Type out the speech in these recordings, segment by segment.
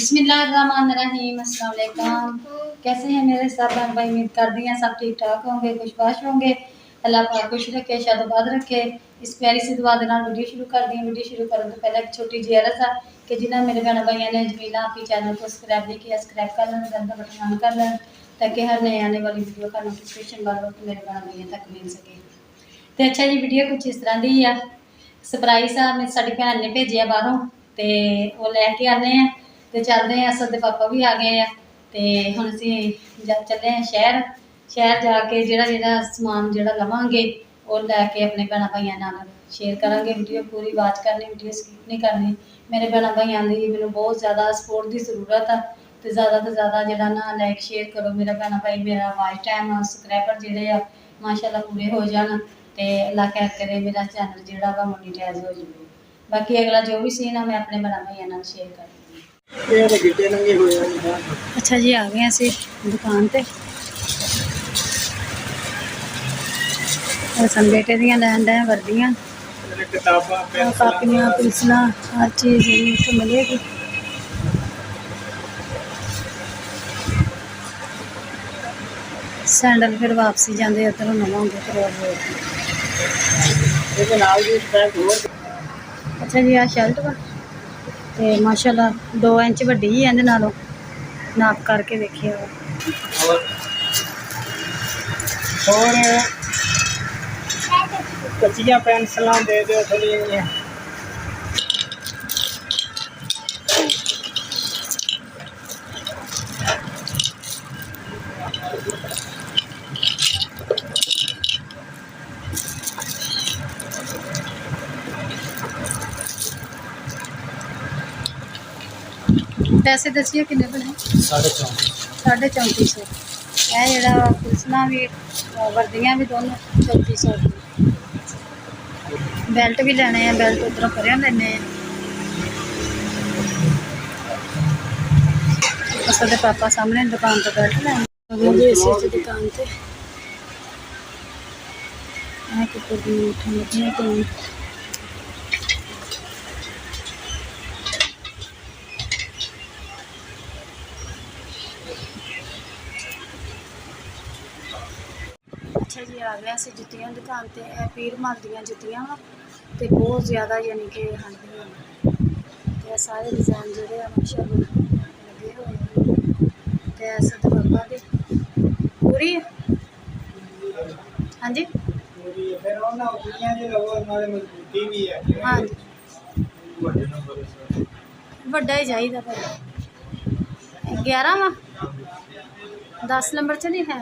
बिस्मिल्लाहिर्रहमानिर्रहीम। अस्सलाम वालेकुम। कैसे हैं मेरे सब बहन भाई? उम्मीद कर दी हैं सब ठीक ठाक होंगे, खुशबाश होंगे। अल्लाह पाक खुश रखे, शादोबाद रखे। इस प्यारी सी दुआ के नाल वीडियो शुरू कर दी। वीडियो शुरू करने तो पहले एक छोटी जी अर्ज़ है कि जिन्हें मेरे बहन भाइयों ने जमीला आपकी चैनल को सब्सक्राइब नहीं किया, सब्सक्राइब कर लें, बेल का बटन ऑन कर लें ताकि हर नए आने वाली वीडियो का नोटिफिकेशन बार वक्त मेरे बहन भाइयों तक मिल सके। तो अच्छा जी, वीडियो कुछ इस तरह की है, सरप्राइज आ मैं साड़ी भैन ने भेजे बाहरों, तो वो लैके आने हैं तो चलते हैं। असल के पापा भी आ गए हैं तो हम असी चले हैं शहर। शहर जाके जोड़ा समान जोड़ा लवांगे वो लैके अपने भैन भाइयों नाल शेयर करांगे। वीडियो पूरी वॉच करनी, वीडियो स्किप नहीं करनी। मेरे भैन भाइयों की मैंने बहुत ज़्यादा सपोर्ट की जरूरत है तो ज़्यादा जोड़ा ना लाइक शेयर करो मेरा भैन भाई, मेरा वॉच टाइम सबसक्राइबर जोड़े माशाल्लाह पूरे हो जान तो अल्लाह खैर करे मेरा चैनल जोड़ा वा मोनीटाइज हो जाए। बाकी अगला जो भी सीन है मैं अपने भैन भाइयों नाल शेयर कर दूँगी। अच्छा जी, आ गए असी दुकान पे। सन बेटे दियां लैन डे वर्दियां, कापियां, पेंसिलां, हर चीज़ इत्थों मिलेगी। सैंडल फिर वापसी जाते उधरों नवांगे फिर रोड। अच्छा जी, आ शर्ट वा ते माशाल्लाह 2 इंच वड्डी ही इहदे नालों, नाप करके देखिए। और कच्चियां पेंसिलां दे दो थोड़ी। पैसे दसिए किन्ने बने? 3450। यह जोड़ा पेंसिलां भी वर्दियां भी दोनों 3400। बेल्ट भी लेने हैं, बेल्ट उधरों परें लेने हैं। असल पापा सामने दुकान पर बेल्ट लेने इसी दुकान से अच्छा जी, आ गया असी जुत्तियां दुकान से। पीर माल दियां जुत्तियां वा ते बहुत ज़्यादा यानी कि हंडियां सारे डिजाइन जोड़े माशाल्लाह लगे हुए हैं। ऐसे तो पापा दी पूरी है। हाँ जी हाँ जी, वड्डा ही चाहिए पर 11 वा 10 नंबर च नहीं है।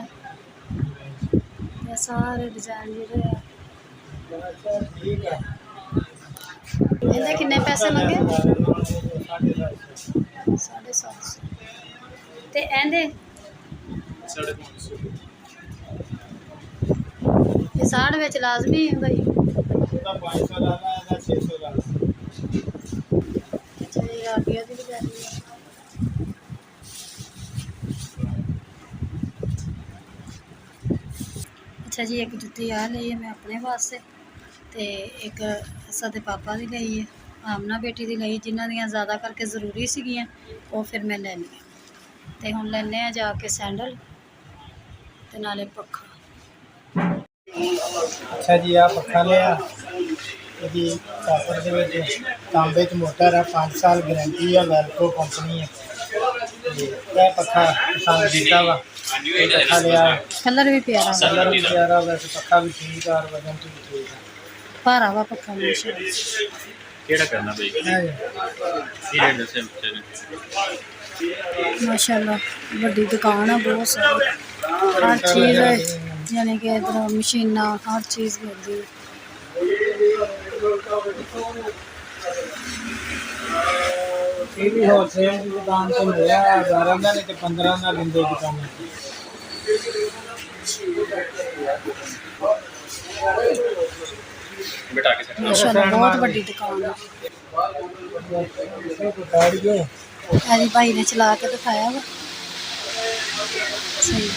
सारे डिजाइन जोड़े इहदे किन्ने पैसे मंगे? 750 ते इहदे 60 विच लाजमी है भाई। अच्छा जी, राबिया दी भी करनी है। अच्छा जी, एक जुत्ती आ ली है मैं अपने वास्ते ते एक सदे पापा दी लई है, आमना बेटी दी लई, जिन्हां दियां ज़्यादा करके जरूरी सीगियां वो फिर मैं ले लिया। ते हुण लैने आ जाके सैंडल ते नाले पक्खा। अच्छा जी, आ पक्खा लिया। यदि कापड़ के तांबे च मोटर है, 5 साल गारंटी है, वेल्को कंपनी है। यह पक्खा पसंद किया वा, पक्खा लिया। कलर भी प्यारा, कलर भी प्यारा, वैसे पक्खा भी ठीक है और वजन भी ठीक है। भारा वा पक्खा माशाल्लाह। बड़ी दुकान है, बहुत सारी हर चीज़ है, यानी कि इधर मशीना हर चीज़ मिलती है। होलसेल की दुकान से मिला 11 का नहीं तो 15 का लेंगे दुकान। माशाल्लाह बहुत बड़ी दुकान है। अरे भाई ने चला के दिखाया वा सही।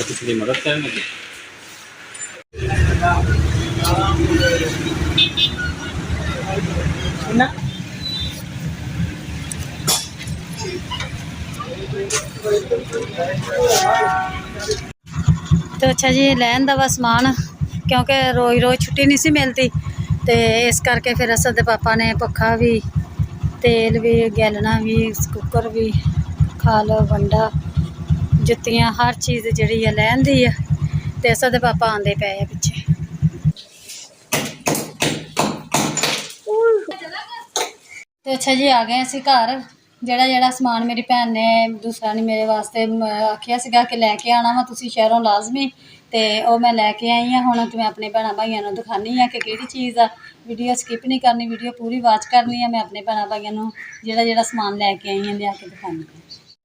किसी की मदद करेंगे जी। ना तो अच्छा जी लैन दा वा समान क्योंकि रोज़ रोज़ छुट्टी नहीं सी मिलती तो इस करके फिर असल दे पापा ने पक्खा भी तेल भी गैलना भी कुकर भी खाल वंडा जुत्तियां हर चीज़ जी लैन दी है तो असल दे पापा आंदे पे पिछे। तो अच्छा जी आ गए असीं घर ਜਿਹੜਾ ਜਿਹੜਾ ਸਮਾਨ ਮੇਰੀ ਭੈਣ ਨੇ ਦੂਸਰਾ ਨੇ ਮੇਰੇ ਵਾਸਤੇ ਆਖਿਆ ਸੀਗਾ ਕਿ ਲੈ ਕੇ ਆਉਣਾ ਵਾ ਤੁਸੀਂ ਸ਼ਹਿਰੋਂ ਲਾਜ਼ਮੀ ਤੇ ਉਹ ਮੈਂ ਲੈ ਕੇ ਆਈ ਹਾਂ। ਹੁਣ ਤੇ ਮੈਂ ਆਪਣੇ ਭੈਣਾਂ ਭਾਈਆਂ ਨੂੰ ਦਿਖਾਉਂਦੀ ਹਾਂ ਕਿ ਕਿਹੜੀ ਚੀਜ਼ ਆ। ਵੀਡੀਓ ਸਕਿਪ ਨਹੀਂ ਕਰਨੀ, ਵੀਡੀਓ ਪੂਰੀ ਵਾਚ ਕਰਨੀ ਆ। ਮੈਂ ਆਪਣੇ ਭੈਣਾਂ ਭਾਈਆਂ ਨੂੰ ਜਿਹੜਾ ਜਿਹੜਾ ਸਮਾਨ ਲੈ ਕੇ ਆਈ ਹਾਂ ਲਿਆ ਕੇ ਦਿਖਾਉਂਦੀ ਹਾਂ।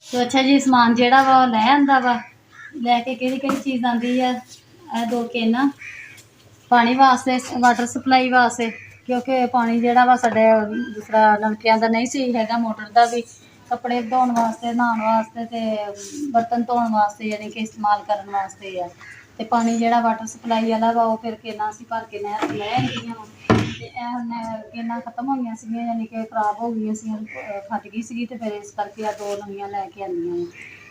ਤੋ ਅੱਛਾ ਜੀ ਸਮਾਨ ਜਿਹੜਾ ਵਾ ਉਹ ਲੈ ਆਂਦਾ ਵਾ। ਲੈ ਕੇ ਕਿਹੜੀ ਕਿਹੜੀ ਚੀਜ਼ ਆਉਂਦੀ ਆ, ਇਹ 2 ਕੇਨਾਂ ਪਾਣੀ ਵਾਸਤੇ, ਵਾਟਰ ਸਪਲਾਈ ਵਾਸਤੇ क्योंकि पानी जोड़ा वा साडे दूसरा नलकियां दा नहीं सी हैगा, मोटर का भी कपड़े धोने वास्ते, नहाने वास्ते ते बर्तन धोने वास्ते यानी कि इस्तेमाल करने वास्ते है। ते पानी जोड़ा वाटर सप्लाई वाला वा वो फिर केना असीं भर के नहर लै आंदियां वा ते केना खत्म होईयां सीगियां यानी कि खराब हो गई सी, फट गई सी ते फिर इस करके 2 नवियां लैके आंदियां वा।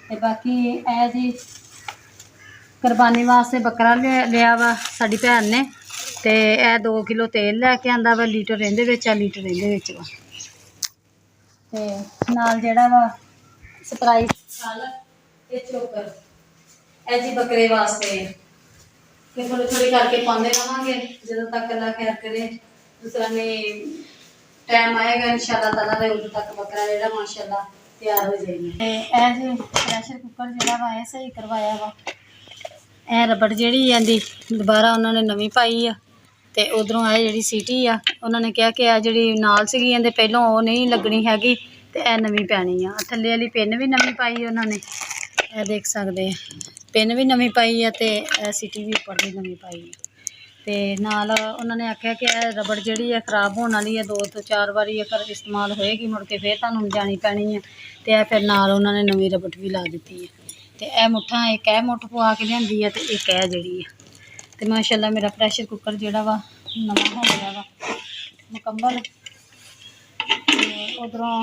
ते बाकी ऐ जी कुरबानी वास्ते बकरा लिया वा साडी भैन ने ते यह 2 किलो तेल लैके आंदा वा, लीटर इहदे विच आ, लीटर इहदे विच वा ते नाल जेहड़ा वा स्प्राइट खल ते चोकर ऐ जी बकरे वास्ते कि थोड़ी थोड़ी करके पाते रहांगे जदों तक अल्लाह खैर करे। दूसरा ने टाइम आएगा इंशाअल्लाह ताला ते उदों तक बकरा जेहड़ा माशाअल्लाह तैयार हो जाएगा। ते ऐ जी प्रेशर कुकर जेहड़ा वा एह सही करवाया वा। ऐ रबड़ जेहड़ी आंदी दोबारा उन्होंने नवीं पाई आ ते उधरों है जी सीटी आ, उन्होंने कहा कि आ जी नाल सी कहते पहलों वो नहीं लगनी हैगी तो यह नवीं पैनी आ। थल्ले वाली पिन भी नवीं पाई उन्होंने, यह देख सकते पिन भी नवीं पाई है तो सीटी भी उपर भी नवीं पाई है। तो नाल उन्होंने आख्या कि रबड़ जी है खराब होने वाली है, 2 तो 4 बारी अगर इस्तेमाल होएगी मुड़ के फिर तुहानूं जानी पैनी है। तो यह फिर नाल उन्होंने नवीं रबड़ भी ला दी है। तो यह मुठा एक है मुठ पवा के लियांदी है तो एक है जी है। तो माशाअल्लाह मेरा प्रेशर कुकर जोड़ा वा नवा हो गया वा मुकम्मल। उधरों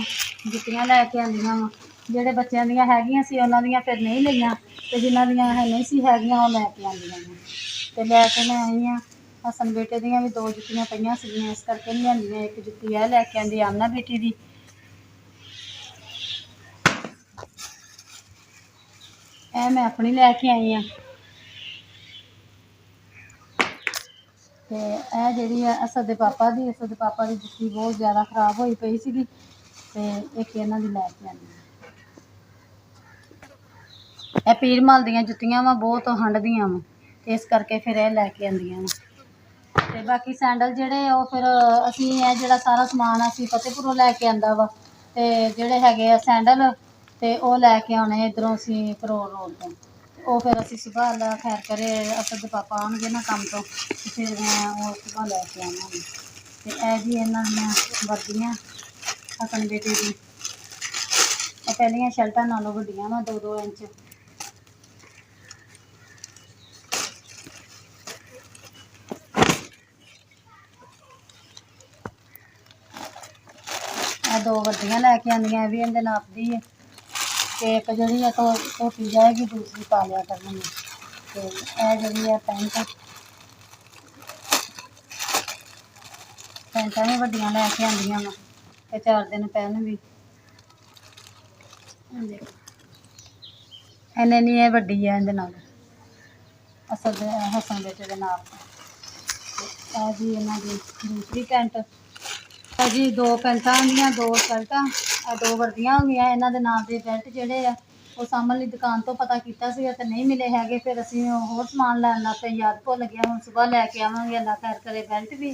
जुत्तियां लैके आंदियां वा, जेह्ड़े बच्चों दियां हैगियां सी उन्हां दियां फिर नहीं लईयां ते जिन्हां दियां नहीं सी हैगियां ओह लैके आंदियां वा ते लैके मैं आई आं। हसन बेटे दियां भी 2 जुत्तियां पईयां सीगियां इस करके नहीं आंदियां। एक जुत्ती ऐ लैके आंदी आमना बेटी दी, ऐ मैं अपनी लैके आई आं। तो यह जी असद दे पापा की, असद दे पापा की जुत्ती बहुत ज़्यादा खराब होई पई सी ते एक इन्हां दी लैके आंदी। यह पीर मल दियां जुत्तियां वा बहुत हंडदियां वा इस करके फिर यह लैके आंदियां वा। ते बाकी सैंडल जेह्ड़े ओह फिर असीं यह जेह्ड़ा सारा समान असीं फतेहपुरों लैके आंदा वा ते जेह्ड़े हैगे सैंडल ते ओह लैके आने इधरों असीं करोल रोड तो वो फिर असीं सुबह अल्लाह खैर करे असद दे पापा आउणगे ना कम तो फिर मैं वो सुबह लैके आवांगी। ते ऐ जी इन्हां दियां वर्दियां हसन बेटे दी, पहलियां शर्टां नालों वड्डियां वा 2-2 इंच। ਇਹ 2 वर्दियां लैके आंदियां भी इहदे नाप दी है ते एक जिहड़ी है धोती जाएगी दूसरी पा लिया करनी। तो यह जी है पैंटां भी वड्डियां लैके आंदियां वा ते 4 दिन पैन भी इन्नी नहीं एह वड्डी है इहदे नाल असल हसन बेटे दे नाप। ते यह जी इन्हां दी दूसरी पैंट जी 2 पैंटां आंदियां 2 शर्टां 2 वर्दियां हो गईयां। इन्हां दे नाप दे बेल्ट जेहड़े आ वो सामने वाली दुकान तो पता किया सीगा ते नहीं मिले हैगे। फिर असीं होर समान लैन लग पे, याद भुल गया, हुण सुबह लैके आवांगे अल्लाह खैर करे बेल्ट भी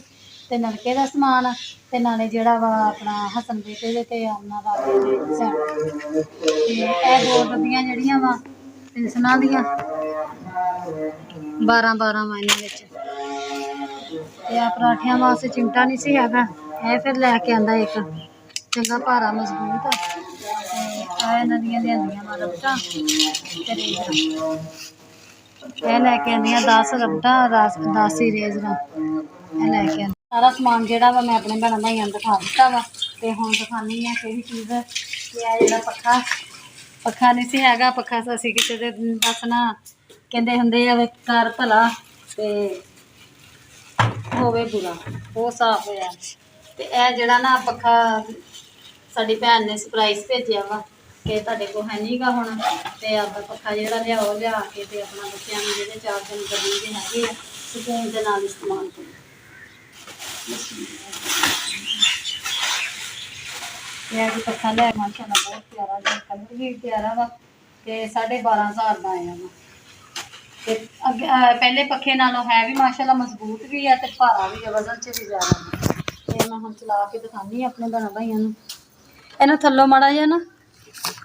ते नलके दा समान ते नाले जेहड़ा वा अपना हसन बेटे दे ते आमना राजे दे सैंडल। ते एह 2 डब्बियां जेहड़ियां वा पिलसनां दियां 12-12 वा इन्हां विच ते पराठियां वास्ते चिमटा नहीं सी हैगा, यह फिर लैके आंदा एक चंगा भारा मजबूत। इन्हां दियां लिआंदियां वा रबटां ते रेजर ਇਹ ਲੈ ਕੇ ਆਂਦੀਆਂ 10 ਰਬੜਾਂ 10 ਇਰੇਜ਼ਰਾਂ ਇਹ ਲੈ ਕੇ ਆਂਦੀ। ਸਾਰਾ ਸਮਾਨ ਜਿਹੜਾ ਵਾ ਮੈਂ ਆਪਣੇ ਭੈਣਾਂ ਭਾਈਆਂ ਨੂੰ ਦਿਖਾ ਦਿੱਤਾ ਵਾ। ਤੇ ਹੁਣ ਦਿਖਾਉਂਦੀ ਹਾਂ ਕਿਹੜੀ ਚੀਜ਼ ਕਿ ਆ ਜਿਹੜਾ ਪੱਖਾ ਨਹੀਂ ਸੀ ਹੈਗਾ। ਪੱਖਾ ਅਸੀਂ ਕਿਸੇ ਦੇ ਬਸ ਨਾ ਕਹਿੰਦੇ ਹੁੰਦੇ ਆ ਵੀ ਘਰ ਭਲਾ ਤੇ ਹੋਵੇ ਬੁਰਾ, ਉਹ ਸਾਫ਼ ਹੋਇਆ। ਤੇ ਇਹ ਜਿਹੜਾ ਨਾ ਪੱਖਾ ਸਾਡੀ ਭੈਣ ਨੇ ਸਰਪ੍ਰਾਈਜ਼ ਭੇਜਿਆ ਵਾ ਕਿ ਤੁਹਾਡੇ ਕੋਲ ਹੈ ਨਹੀਂ ਗਾ ਹੁਣ, ਤੇ ਆਪਦਾ ਪੱਖਾ ਜਿਹੜਾ ਲਿਆ ਕੇ ਤੇ ਆਪਣਾ ਬੱਚਿਆਂ ਨੂੰ ਜਿਹੜੇ 4 ਦਿਨ ਗਰਮੀ ਦੇ ਹੈਗੇ ਆ ਸਕੂਨ ਦੇ ਨਾਲ ਇਸਤੇਮਾਲ ਕਰੋ। ਇਹ ਵੀ ਪੱਖਾ ਲਿਆ ਮਾਸ਼ਾਅੱਲਾ ਬਹੁਤ ਪਿਆਰਾ ਜਿਹਾ, ਕਲਰ ਵੀ ਪਿਆਰਾ ਵਾ ਤੇ 12,500 ਦਾ ਆਇਆ ਵਾ। ਤੇ ਅੱਗੇ ਪਹਿਲੇ ਪੱਖੇ ਨਾਲੋਂ ਹੈ ਵੀ ਮਾਸ਼ਾਅੱਲਾ ਮਜ਼ਬੂਤ ਵੀ ਆ ਤੇ ਭਾਰਾ ਵੀ ਆ, ਵਜ਼ਨ 'ਚ ਵੀ ਜ਼ਿਆਦਾ। ਤੇ ਮੈਂ ਹੁਣ ਚਲਾ ਕੇ ਦਿਖਾਉਂਦੀ ਹਾਂ ਆਪਣੇ ਭੈਣਾਂ ਭਾਈਆਂ ਨੂੰ। ਇਹਨੂੰ ਥੱਲੋਂ ਮਾੜਾ ਜਿਹਾ ਨਾ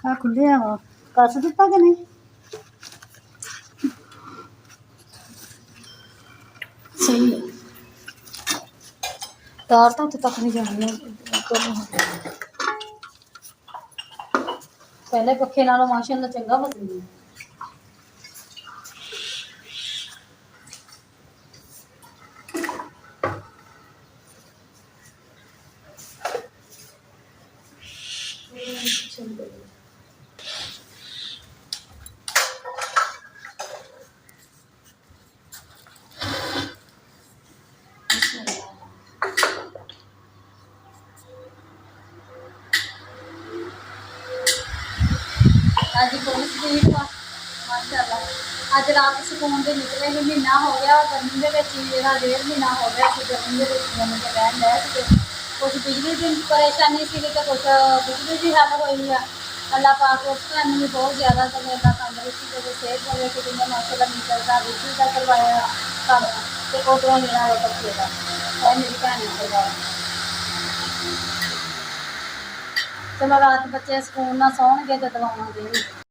ਆ ਖੁੱਲਿਆ ਵਾ, ਕੱਸ ਦਿੱਤਾ ਕਿ ਨਹੀਂ? ਸਹੀ ਹੈ, ਤਾਰ ਤਾਂ ਉੱਥੇ ਤੱਕ ਨਹੀਂ ਜਾਣੀ। ਪਹਿਲੇ ਪੱਖੇ ਨਾਲੋਂ ਮਾਸ਼ਾਅੱਲਾ ਚੰਗਾ ਵਜ਼ਨ ਹੈ। ਅੱਜ ਬਹੁਤ ਸਪੀਡ ਵਾ ਮਾਸ਼ਾਅੱਲਾ। ਅੱਜ ਰਾਤ ਸਕੂਨ ਦੇ ਨਿਕਲੇ ਨੂੰ ਮਹੀਨਾ ਹੋ ਗਿਆ, ਗਰਮੀ ਦੇ ਵਿੱਚ ਜਿਹੜਾ 1.5 ਮਹੀਨਾ ਹੋ ਗਿਆ ਸੀ ਗਰਮੀ ਦੇ ਵਿੱਚ ਮੈਨੂੰ ਤੇ ਰਹਿਣ ਲੈ ਸੀ। ਕੁਛ ਬਿਜਲੀ ਦੀ ਪਰੇਸ਼ਾਨੀ ਸੀ ਤੇ ਕੁਛ ਬਿਜਲੀ ਦੀ ਹੱਲ ਹੋਈ ਆ। ਅੱਲਾ ਪਾਕ ਉਸ ਭੈਣ ਨੂੰ ਵੀ ਬਹੁਤ ਜ਼ਿਆਦਾ ਤੇ ਅੱਲਾ ਤੰਦਰੁਸਤੀ ਦੇ ਸਿਹਤ ਦੇਵੇ ਕਿ ਜਿੰਨਾ ਮਾਸ਼ਾਅੱਲਾ ਮੀਟਰ ਦਾ ਬਿਜਲੀ ਦਾ ਕਰਵਾਇਆ ਕੰਮ ਤੇ ਉਧਰੋਂ ਮੇਰਾ ਪੱਖੇ ਦਾ ਇਹ ਮੇਰੀ ਭੈਣ ਨੇ ਕਰਵਾਇਆ। ਚਲੋ ਰਾਤ ਬੱਚੇ ਸਕੂਨ ਨਾਲ ਸੌਣਗੇ ਤੇ ਦਵਾਵਾਂ ਦੇਣਗੇ।